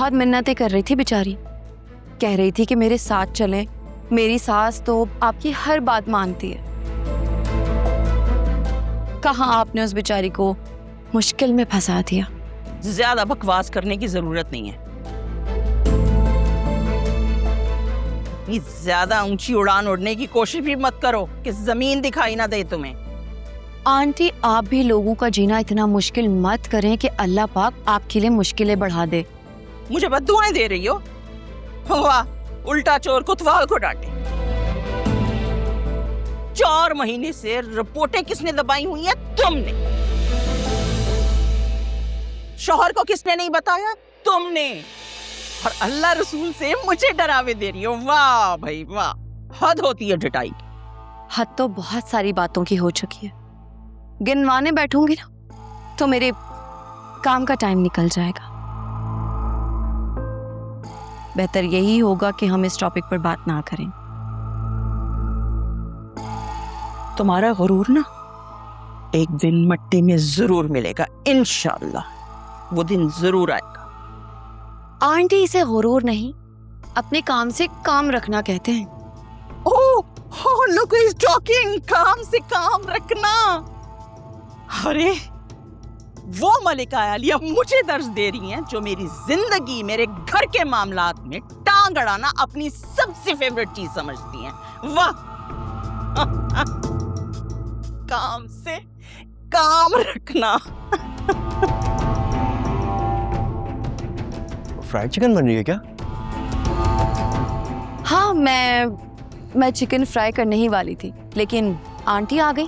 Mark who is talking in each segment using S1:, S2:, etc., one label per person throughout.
S1: बहुत मिन्नतें कर रही थी बेचारी। कह रही थी कि मेरे साथ चलें। मेरी सास तो आपकी हर बात मानती है। कहाँ आपने उस बेचारी को मुश्किल में फंसा दिया।
S2: ज्यादा बकवास करने की जरूरत नहीं है। इतनी ज्यादा ऊंची उड़ान उड़ने की कोशिश भी मत करो कि जमीन दिखाई ना दे तुम्हें।
S1: आंटी, आप भी लोगों का जीना इतना मुश्किल मत करें कि अल्लाह पाक आपके लिए मुश्किलें बढ़ा दे।
S2: मुझे बद्दुआएं दे रही हो? वाह, उल्टा चोर कोतवाल को डांटे। 4 महीने से रिपोर्टें किसने दबाई हुई हैं? तुमने। शौहर को किसने नहीं बताया? तुमने। और अल्लाह रसूल से मुझे डरावे दे रही हो। वाह भाई वाह, हद होती है डटाई की।
S1: हद तो बहुत सारी बातों की हो चुकी है। गिनवाने बैठूंगी ना तो मेरे काम का टाइम निकल जाएगा। बेहतर यही होगा कि हम इस टॉपिक पर बात ना करें।
S2: तुम्हारा गुरूर ना एक दिन मट्टी में जरूर मिलेगा, इंशाअल्लाह। वो दिन जरूर आएगा।
S1: आंटी, इसे गुरूर नहीं, अपने काम से काम रखना कहते हैं।
S2: ओह, look who is talking। काम से काम रखना। अरे वो मलिका आलिया मुझे दर्ज दे रही हैं जो मेरी जिंदगी, मेरे घर के मामलात में टांग अड़ाना अपनी सबसे फेवरेट चीज समझती हैं। वाह काम से काम रखना।
S3: फ्राइड चिकन बन रही है क्या?
S1: हाँ, मैं चिकन फ्राई करने ही वाली थी, लेकिन आंटी आ गई।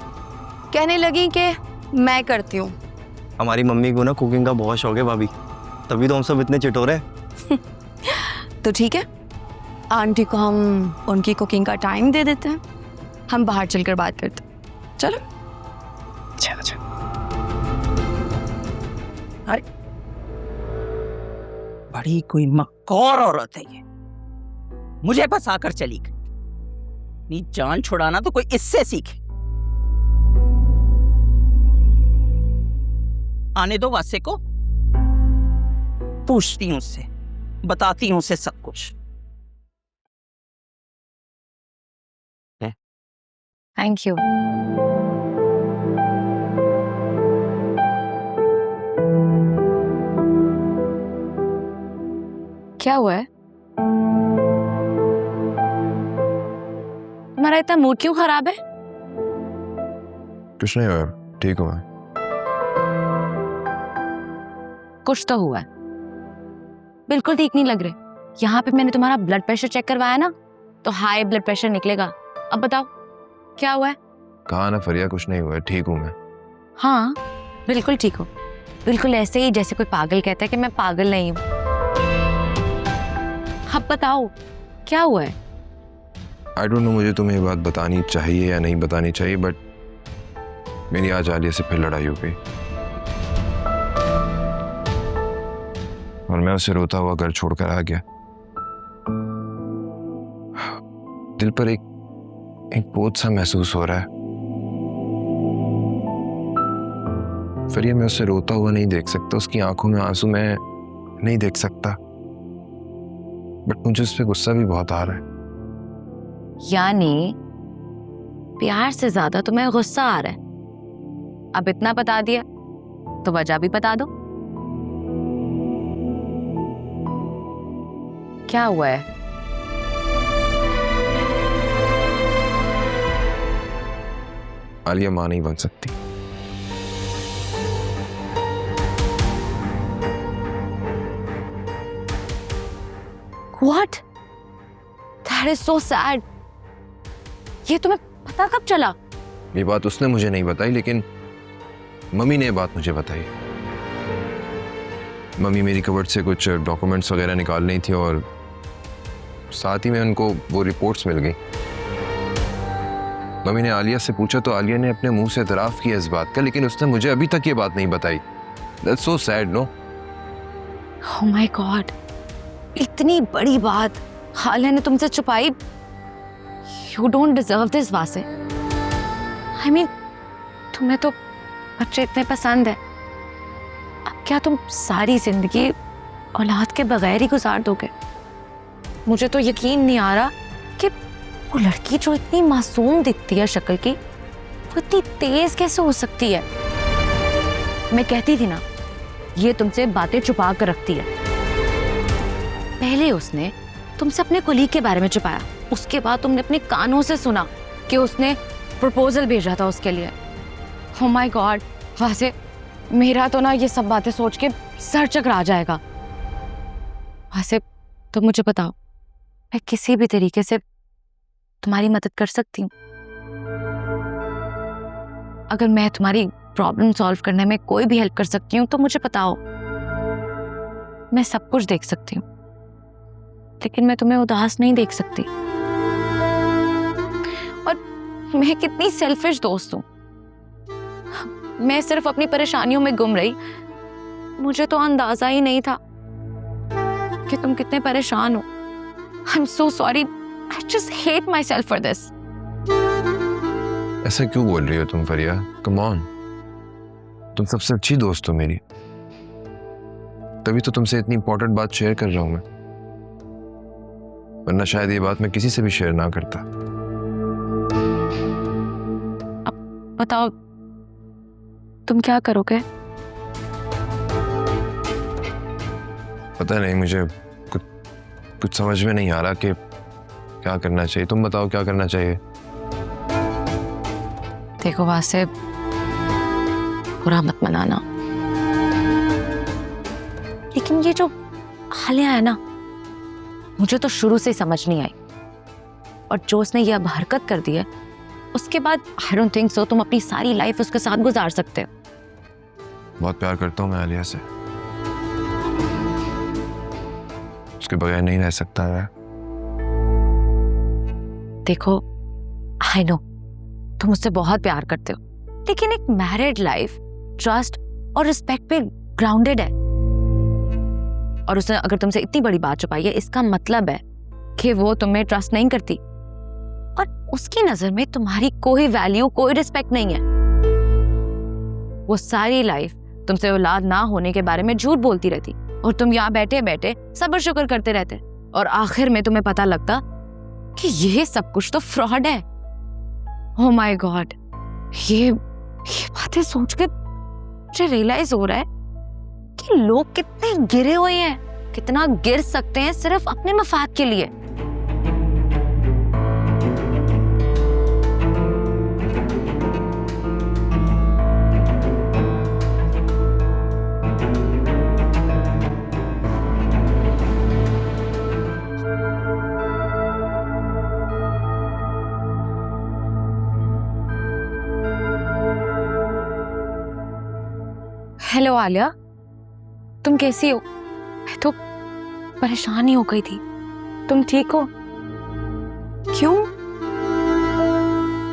S1: कहने लगी कि मैं करती हूँ।
S3: हमारी मम्मी को ना कुकिंग का बहुत शौक है भाभी, तभी तो हम सब इतने चिटोरे हैं।
S1: तो ठीक है, आंटी को हम उनकी कुकिंग का टाइम दे देते हैं। हम बाहर चलकर बात करते हैं। चलो।
S3: अच्छा।
S2: अरे बड़ी कोई मक्कार औरत है ये, मुझे फंसा कर चली गई। अपनी जान छुड़ाना तो कोई इससे सीखे। आने दो वासे को, पूछती हूँ उससे, बताती हूँ उसे सब कुछ।
S1: Thank you. क्या हुआ है? तुम्हारा इतना मूड क्यों खराब है?
S4: कुछ नहीं हुआ, ठीक हूँ मैं।
S1: कुछ तो हुआ है। बिल्कुल ठीक नहीं लग रहे। यहाँ पे मैंने तुम्हारा ब्लड प्रेशर चेक करवाया ना, तो हाई ब्लड प्रेशर निकलेगा। अब बताओ क्या हुआ है?
S4: कहा ना फरिया, कुछ नहीं हुआ, ठीक हूँ मैं।
S1: हाँ, बिल्कुल ठीक हो। बिल्कुल ऐसे ही जैसे कोई पागल कहता है कि मैं पागल नहीं हूँ। अब बताओ क्या हुआ है?
S4: आई डोंट नो मुझे तुम्हें ये बात बतानी चाहिए या नहीं बतानी चाहिए, बट मेरी आज आलिया से फिर लड़ाई हो गई और मैं उसे रोता हुआ घर छोड़कर आ गया। दिल पर एक बोझ सा महसूस हो रहा है। फरिया, मैं उसे रोता हुआ नहीं देख सकता, उसकी आंखों में आंसू मैं नहीं देख सकता, बट मुझे उस पर गुस्सा भी बहुत आ रहा है।
S1: यानी प्यार से ज्यादा तुम्हें गुस्सा आ रहा है। अब इतना बता दिया तो वजह भी बता दो। क्या हुआ है?
S4: आलिया मां नहीं बन सकती।
S1: What? That is so sad. ये तुम्हें पता कब चला?
S4: ये बात उसने मुझे नहीं बताई, लेकिन मम्मी ने ये बात मुझे बताई। मम्मी मेरी कबर्ड से कुछ डॉक्यूमेंट्स वगैरह निकाल रही थी और साथ ही में उनको वो रिपोर्ट्स मिल गई। मम्मी ने आलिया से पूछा तो आलिया ने अपने मुंह से इतराफ किया इस बात का, लेकिन उसने मुझे अभी तक ये बात नहीं बताई। That's so sad, no?
S1: Oh my God. इतनी बड़ी बात आलिया ने तुमसे छुपाई। You don't deserve this, Wasay. I mean, तुम्हें तो बच्चे इतने पसंद है। अब क्या तुम सारी जिंदगी औलाद के बगैर ही गुजार दोगे। मुझे तो यकीन नहीं आ रहा कि वो लड़की जो इतनी मासूम दिखती है शक्ल की, वो इतनी तेज कैसे हो सकती है। मैं कहती थी ना, ये तुमसे बातें छुपा कर रखती है। पहले उसने तुमसे अपने कुलीग के बारे में छुपाया, उसके बाद तुमने अपने कानों से सुना कि उसने प्रपोजल भेजा था उसके लिए। ओह माय गॉड, वैसे मेरा तो ना ये सब बातें सोच के सर चकरा जाएगा। वैसे तो मुझे बताओ, मैं किसी भी तरीके से तुम्हारी मदद कर सकती हूँ। अगर मैं तुम्हारी प्रॉब्लम सॉल्व करने में कोई भी हेल्प कर सकती हूँ तो मुझे बताओ। मैं सब कुछ देख सकती हूँ, लेकिन मैं तुम्हें उदास नहीं देख सकती। और मैं कितनी सेल्फिश दोस्त हूँ। मैं सिर्फ अपनी परेशानियों में गुम रही, मुझे तो अंदाजा ही नहीं था कि तुम कितने परेशान हो। I'm so sorry. I just hate myself for this.
S4: ऐसा क्यों बोल रही हो तुम फरिया? कम ऑन, तुम सबसे अच्छी दोस्त हो मेरी, तभी तो तुमसे इतनी इंपॉर्टेंट बात शेयर कर रहा हूं मैं, वरना शायद ये बात मैं किसी से भी शेयर ना करता।
S1: अब बताओ, तुम क्या करोगे?
S4: पता नहीं, मुझे कुछ समझ में नहीं आ रहा कि क्या करना चाहिए। तुम बताओ क्या करना चाहिए।
S1: देखो वासे, बुरा मत मनाना, लेकिन ये जो हालिया है ना, मुझे तो शुरू से समझ नहीं आई। और जो उसने ये अब हरकत कर दी है, उसके बाद आई डोंट थिंक सो तुम अपनी सारी लाइफ उसके साथ गुजार सकते हो।
S4: बहुत प्यार करता हूँ मैं आलिया से, उसके बगैर नहीं रह सकता है।
S1: देखो, आई नो तुम उससे बहुत प्यार करते हो, लेकिन एक मैरिड लाइफ ट्रस्ट और रिस्पेक्ट पे ग्राउंडेड है। और उसने अगर तुमसे इतनी बड़ी बात छुपाई है, इसका मतलब है कि वो तुम्हें ट्रस्ट नहीं करती और उसकी नजर में तुम्हारी कोई वैल्यू, कोई रिस्पेक्ट नहीं है। वो सारी लाइफ तुमसे औलाद ना होने के बारे में झूठ बोलती रहती और तुम यहाँ बैठे बैठे सब्र शुक्र करते रहते, और आखिर में तुम्हें पता लगता कि ये सब कुछ तो फ्रॉड है। ओह माय गॉड, ये बातें सोच के मुझे रियलाइज हो रहा है कि लोग कितने गिरे हुए हैं, कितना गिर सकते हैं सिर्फ अपने मफाद के लिए। हेलो आलिया, तुम कैसी हो? मैं तो परेशान ही हो गई थी, तुम ठीक हो?
S5: क्यों?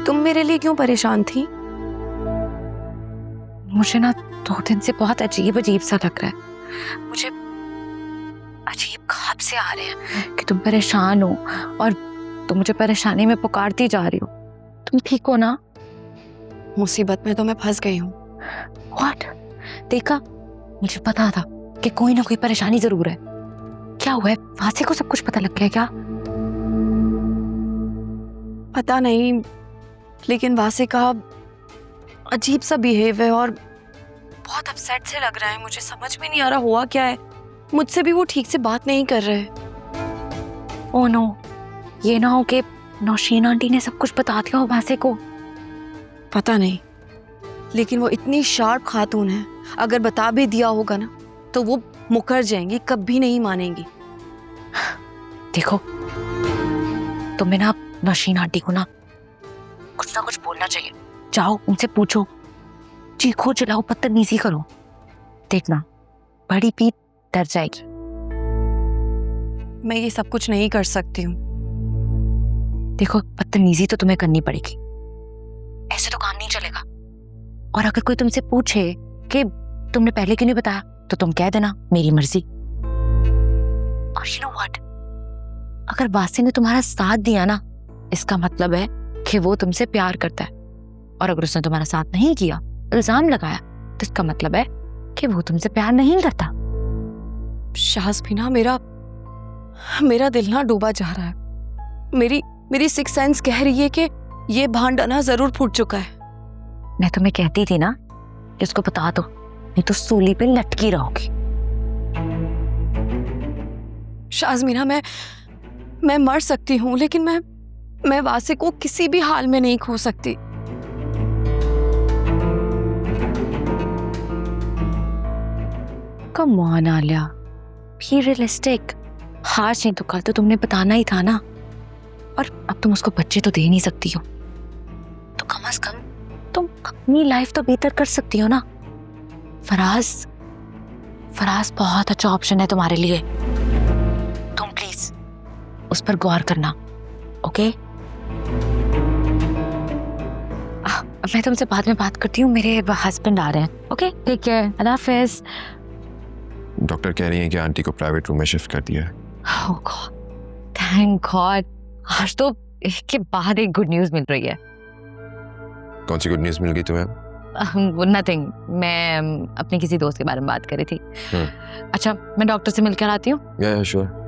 S5: तुम मेरे लिए क्यों परेशान थी?
S1: मुझे ना 2 दिन से बहुत अजीब अजीब सा लग रहा है। मुझे अजीब ख्वाब से आ रहे हैं कि तुम परेशान हो और तुम मुझे परेशानी में पुकारती जा रही हो। तुम ठीक हो ना?
S5: मुसीबत में तो मैं फंस गई हूँ।
S1: What? देखा, मुझे पता था कि कोई ना कोई परेशानी जरूर है। क्या हुआ है? वासे को सब कुछ पता लग गया क्या?
S5: पता नहीं, लेकिन वासे का अजीब सा बिहेव है और बहुत अपसेट से लग रहा है। मुझे समझ में नहीं आ रहा हुआ क्या है। मुझसे भी वो ठीक से बात नहीं कर रहे।
S1: ओह नो, ये ना हो कि नौशीन आंटी ने सब कुछ बता दिया हो वासे को।
S5: पता नहीं, लेकिन वो इतनी शार्प खातून है, अगर बता भी दिया होगा ना तो वो मुकर जाएंगी, कभी नहीं मानेंगी।
S1: देखो, तुम्हें ना नौशीन आंटी को ना कुछ बोलना चाहिए। जाओ उनसे पूछो, चीखो चिल्लाओ, बदतमीजी करो, देखना बड़ी पीठ डर जाएगी।
S5: मैं ये सब कुछ नहीं कर सकती हूँ।
S1: देखो, बदतमीजी तो तुम्हें करनी पड़ेगी, ऐसे तो काम नहीं चलेगा। और अगर कोई तुमसे पूछे कि तुमने पहले क्यों नहीं बताया, तो तुम कह देना मेरी मर्जी। और यू नो व्हाट, अगर वासी ने तुम्हारा साथ दिया ना, इसका मतलब है कि वो तुमसे प्यार करता है। और अगर उसने तुम्हारा साथ नहीं किया, इल्जाम लगाया, तो इसका मतलब है कि वो तुमसे प्यार नहीं करता।
S5: शाज भी ना, मेरा दिल ना डूबा जा रहा है। मेरी सिक्स सेंस कह रही है कि ये भांडा ना जरूर फूट चुका है।
S1: मैं तुम्हें कहती थी ना कि उसको बता दो, नहीं तो सूली पे लटकी रहोगी।
S5: शाज़मीना, मैं मर सकती हूँ, लेकिन मैं वासे को किसी भी हाल में नहीं खो सकती।
S1: Come on Alia, be realistic. हार नहीं तो कल तो तुमने बताना ही था ना, और अब तुम उसको बच्चे तो दे नहीं सकती हो, तो कम से कम तुम अपनी लाइफ तो बेहतर कर सकती हो ना। फराज बहुत अच्छा ऑप्शन है तुम्हारे लिए। तुम प्लीज उस पर गौर करना, ओके? मैं तुमसे बाद में बात करती हूँ, मेरे हस्बैंड आ रहे हैं। ओके, टेक केयर, अल्लाह हाफिज।
S4: डॉक्टर कह रही है कि आंटी को प्राइवेट रूम में शिफ्ट कर दिया है।
S1: Oh God, thank God, आज तो एक के बाद एक गुड न्यूज़ मिल रही है।
S4: कौन सी गुड न्यूज़ मिल गई तुम्हें?
S1: नथिंग, मैं अपने किसी दोस्त के बारे में बात कर रही थी। अच्छा, मैं डॉक्टर से मिलकर आती हूँ।
S4: या श्योर।